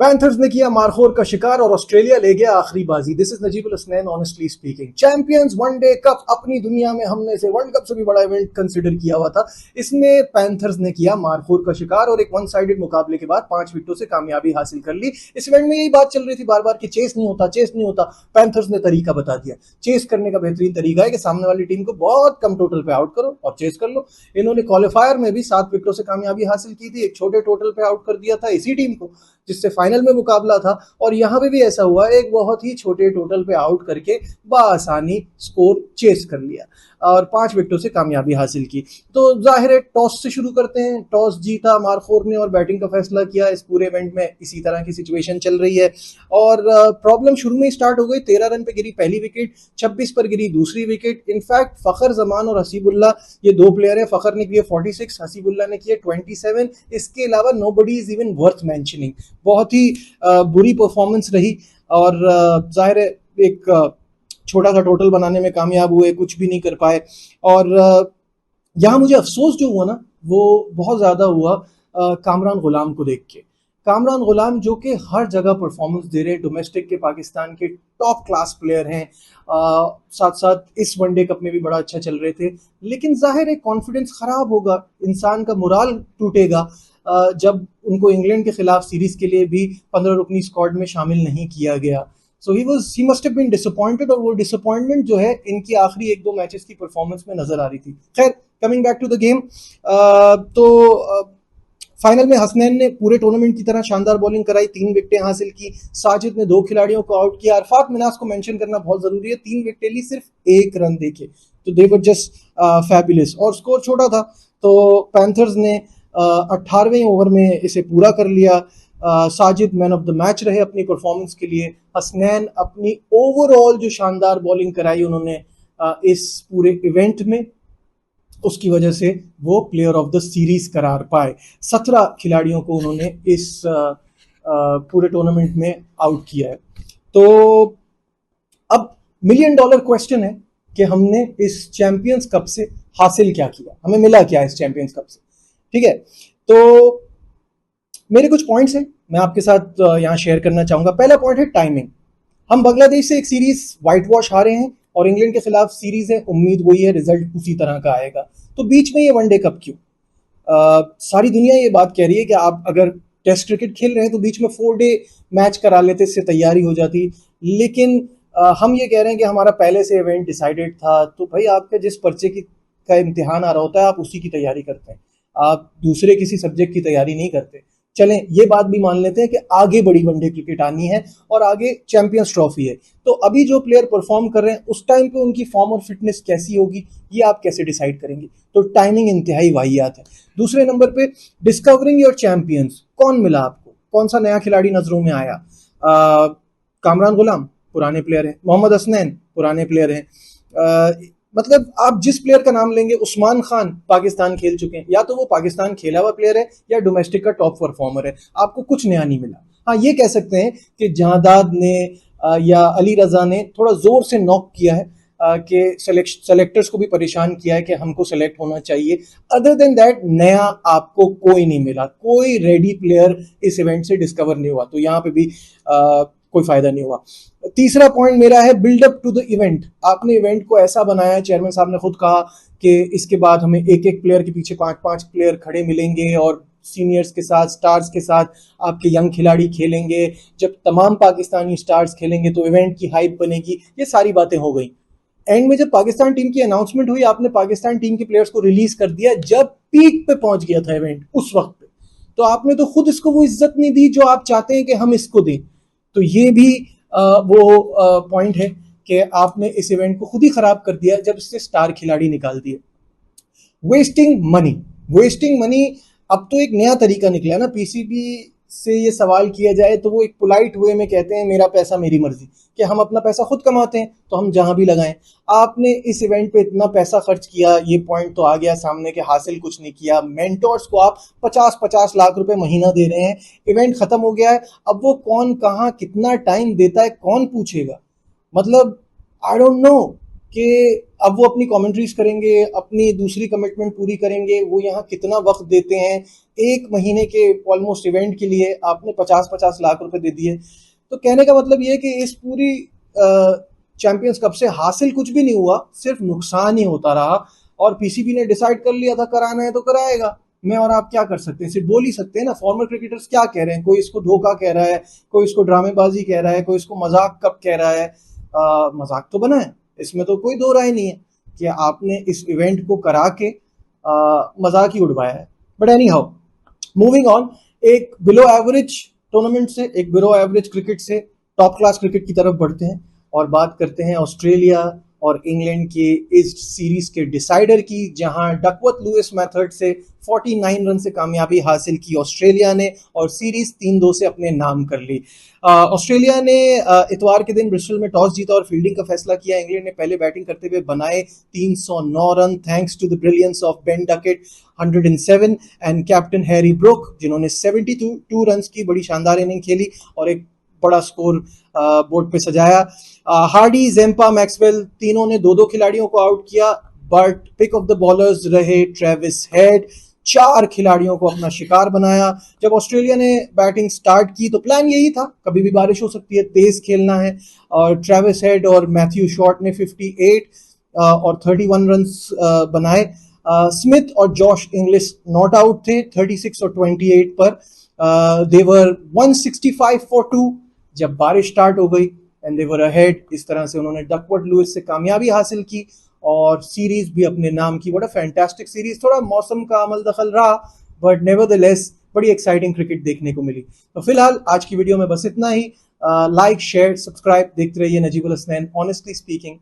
Panthers ने किया markhor का शिकार और ऑस्ट्रेलिया ले गया आखिरी बाजी। This is Najibul Hasnain honestly speaking. Champions one day cup अपनी दुनिया में हमने इसे वर्ल्ड कप से भी बड़ा इवेंट कंसिडर किया हुआ था। इसमें पैंथर्स ने किया मारखोर का शिकार और एक वन साइडेड मुकाबले के बाद 5 विकेटों से कामयाबी हासिल कर ली। इस इवेंट में यही बात चल रही थी बार बार कि चेस नहीं होता, चेस नहीं होता। पैंथर्स ने तरीका बता दिया। चेस करने का बेहतरीन तरीका है कि सामने वाली टीम को बहुत कम टोटल पे आउट करो और चेस कर लो। इन्होंने क्वालिफायर में भी 7 विकेटों से कामयाबी हासिल की थी। एक छोटे टोटल पे आउट कर दिया था इसी टीम को जिससे फाइनल में मुकाबला था, और यहां पे भी ऐसा हुआ, एक बहुत ही छोटे टोटल पे आउट करके बआसानी स्कोर चेस कर लिया और 5 विकेटों से कामयाबी हासिल की। तो जाहिर है टॉस से शुरू करते हैं। टॉस जीता मारखोर ने और बैटिंग का फैसला किया। इस पूरे इवेंट में इसी तरह की सिचुएशन चल रही है और प्रॉब्लम शुरू में ही स्टार्ट हो गई। 13 रन पे गिरी पहली विकेट, 26 पर गिरी दूसरी विकेट। इनफैक्ट फखर जमान और हसीबुल्ला ये दो प्लेयर है। फखर ने किए 46, हसीबुल्ला ने किए 27। इसके अलावा nobody is even worth mentioning. बहुत ही बुरी परफॉर्मेंस रही और जाहिर है एक छोटा सा टोटल बनाने में कामयाब हुए, कुछ भी नहीं कर पाए। और यहाँ मुझे अफसोस जो हुआ ना वो बहुत ज़्यादा हुआ कामरान गुलाम को देख के। कामरान गुलाम जो कि हर जगह परफॉर्मेंस दे रहे हैं, डोमेस्टिक के पाकिस्तान के टॉप क्लास प्लेयर हैं, साथ साथ इस वनडे कप में भी बड़ा अच्छा चल रहे थे। लेकिन जाहिर है कॉन्फिडेंस ख़राब होगा, इंसान का मोराल टूटेगा जब उनको इंग्लैंड के खिलाफ सीरीज के लिए भी 15 रुकनी स्क्वाड में शामिल नहीं किया गया। So he must have been disappointed और वो डिसअपॉइंटमेंट जो है इनकी आखिरी 1-2 मैचेस की परफॉर्मेंस में नजर आ रही थी। खैर, coming back to the game, तो फाइनल में हसनैन ने पूरे टूर्नामेंट की तरह शानदार बॉलिंग कराई, 3 विकेटें हासिल की। साजिद ने 2 खिलाड़ियों को आउट किया। अरफात मिनास को मेंशन करना बहुत जरूरी है, 3 विकेटें ली, सिर्फ 1 रन देखे, तो दे वर जस्ट फैबुलस। और स्कोर छोटा था तो पैंथर्स ने 18वें ओवर में इसे पूरा कर लिया। Sajid man of the match रहे अपनी परफॉर्मेंस के लिए। हसनैन अपनी ओवरऑल जो शानदार बॉलिंग कराई उन्होंने इस पूरे इवेंट में, उसकी वजह से वो प्लेयर ऑफ द सीरीज करार पाए। 17 खिलाड़ियों को उन्होंने इस पूरे टूर्नामेंट में आउट किया है। तो अब $1 मिलियन क्वेश्चन है कि हमने इस चैंपियंस कप से हासिल क्या किया, हमें मिला क्या इस चैंपियंस कप से। ठीक है, तो मेरे कुछ पॉइंट्स हैं मैं आपके साथ यहाँ शेयर करना चाहूंगा। पहला पॉइंट है टाइमिंग। हम बांग्लादेश से एक सीरीज व्हाइट वॉश हारे हैं और इंग्लैंड के खिलाफ सीरीज है, उम्मीद वही है रिजल्ट उसी तरह का आएगा। तो बीच में ये वनडे कप क्यों? सारी दुनिया ये बात कह रही है कि आप अगर टेस्ट क्रिकेट खेल रहे हैं तो बीच में 4 डे मैच करा लेते, इससे तैयारी हो जाती। लेकिन हम ये कह रहे हैं कि हमारा पहले से इवेंट डिसाइडेड था। तो भाई आपका जिस पर्चे का इम्तिहान आ रहा होता है आप उसी की तैयारी करते हैं, आप दूसरे किसी सब्जेक्ट की तैयारी नहीं करते। चलें ये बात भी मान लेते हैं कि आगे बड़ी वनडे क्रिकेट आनी है और आगे चैंपियंस ट्रॉफी है। तो अभी जो प्लेयर परफॉर्म कर रहे हैं उस टाइम पे उनकी फॉर्म और फिटनेस कैसी होगी ये आप कैसे डिसाइड करेंगे? तो टाइमिंग इंतहाई वाहियात है। दूसरे नंबर पे डिस्कवरिंग योर चैंपियंस। कौन मिला आपको? कौन सा नया खिलाड़ी नजरों में आया? कामरान गुलाम पुराने प्लेयर हैं, मोहम्मद हसनैन पुराने प्लेयर हैं, मतलब आप जिस प्लेयर का नाम लेंगे, उस्मान खान पाकिस्तान खेल चुके हैं, या तो वो पाकिस्तान खेला हुआ प्लेयर है या डोमेस्टिक का टॉप परफॉर्मर है, आपको कुछ नया नहीं मिला। हाँ ये कह सकते हैं कि जहादाद ने या अली रजा ने थोड़ा जोर से नॉक किया है कि सेलेक्टर्स को भी परेशान किया है कि हमको सेलेक्ट होना चाहिए। अदर देन दैट नया आपको कोई नहीं मिला, कोई रेडी प्लेयर इस इवेंट से डिस्कवर नहीं हुआ, तो यहाँ पे भी कोई फायदा नहीं हुआ। तीसरा पॉइंट मेरा है बिल्डअप टू द इवेंट। आपने इवेंट को ऐसा बनाया, चेयरमैन साहब ने खुद कहा कि इसके बाद हमें एक एक प्लेयर के पीछे 5-5 प्लेयर खड़े मिलेंगे और सीनियर्स के साथ, स्टार्स के साथ आपके यंग खिलाड़ी खेलेंगे। जब तमाम पाकिस्तानी स्टार्स खेलेंगे तो इवेंट की हाइप बनेगी। ये सारी बातें हो गई। एंड में जब पाकिस्तान टीम की अनाउंसमेंट हुई, आपने पाकिस्तान टीम के प्लेयर्स को रिलीज कर दिया जब पीक पे पहुंच गया था इवेंट, उस वक्त पे। तो आपने तो खुद इसको वो इज्जत नहीं दी जो आप चाहते हैं कि हम इसको दें। तो ये भी वो पॉइंट है कि आपने इस इवेंट को खुद ही खराब कर दिया जब इससे स्टार खिलाड़ी निकाल दिए। वेस्टिंग मनी अब तो एक नया तरीका निकला ना। पीसीबी से ये सवाल किया जाए तो वो एक पोलाइट वे में कहते हैं मेरा पैसा मेरी मर्जी, कि हम अपना पैसा खुद कमाते हैं तो हम जहां भी लगाएं। आपने इस इवेंट पे इतना पैसा खर्च किया, ये पॉइंट तो आ गया सामने के हासिल कुछ नहीं किया। मेंटोर्स को आप 50-50 लाख रुपए महीना दे रहे हैं, इवेंट खत्म हो गया है। अब वो कौन कहाँ कितना टाइम देता है कौन पूछेगा? मतलब आई डोंट नो कि अब वो अपनी कमेंट्रीज करेंगे, अपनी दूसरी कमिटमेंट पूरी करेंगे, वो यहाँ कितना वक्त देते हैं। 1 महीने के ऑलमोस्ट इवेंट के लिए आपने 50-50 लाख रुपए दे दिए। तो कहने का मतलब ये है कि इस पूरी चैंपियंस कप से हासिल कुछ भी नहीं हुआ, सिर्फ नुकसान ही होता रहा। और पीसीबी ने डिसाइड कर लिया था कराना है तो कराएगा। मैं और आप क्या कर सकते हैं, सिर्फ बोल ही सकते हैं ना। फॉर्मर क्रिकेटर्स क्या कह रहे हैं, कोई इसको धोखा कह रहा है, कोई इसको ड्रामेबाजी कह रहा है, कोई इसको मजाक कप कह रहा है। मजाक तो बना है, इसमें तो कोई दो राय नहीं है कि आपने इस इवेंट को करा के मजाक ही उड़वाया है। But any how, moving on, एक बिलो एवरेज टूर्नामेंट से, एक बिलो एवरेज क्रिकेट से टॉप क्लास क्रिकेट की तरफ बढ़ते हैं और बात करते हैं ऑस्ट्रेलिया और इंग्लैंड के इस सीरीज के डिसाइडर की, जहां डकवर्थ लुइस मेथड से 49 रन से कामयाबी हासिल की ऑस्ट्रेलिया ने और सीरीज 3-2 से अपने नाम कर ली। ऑस्ट्रेलिया ने इतवार के दिन ब्रिस्टल में टॉस जीता और फील्डिंग का फैसला किया। इंग्लैंड ने पहले बैटिंग करते हुए बनाए 309 run thanks to the brilliance of Ben Duckett 107 and captain Harry Brook, जिन्होंने 72 रन की बड़ी शानदार इनिंग खेली और एक बड़ा स्कोर बोर्ड पे सजाया। हार्डी, जेम्पा, मैक्सवेल तीनों ने 2-2 खिलाड़ियों को आउट किया, but pick of the bowlers रहे ट्रेविस हेड। 4 खिलाड़ियों को अपना शिकार बनाया। जब ऑस्ट्रेलिया ने बैटिंग स्टार्ट की तो प्लान यही था, कभी भी बारिश हो सकती है, तेज खेलना है। और ट्रेविस हेड और मैथ्यू शॉर्ट ने 58 और 31 रन बनाए। स्मिथ और जॉश इंग्लिश नॉट आउट थे 36 और 28 पर। देवर 165 फॉर 2 जब बारिश स्टार्ट हो गई एंड दे वर अहेड। इस तरह से उन्होंने डकवर्थ लुइस से कामयाबी हासिल की और सीरीज भी अपने नाम की। बड़ा फैंटास्टिक सीरीज, थोड़ा मौसम का अमल दखल रहा, बट नेवरदलेस बड़ी एक्साइटिंग क्रिकेट देखने को मिली। तो फिलहाल आज की वीडियो में बस इतना ही। लाइक, शेयर, सब्सक्राइब, देखते रहिए नजीबुल हसनैन ऑनेस्टली स्पीकिंग।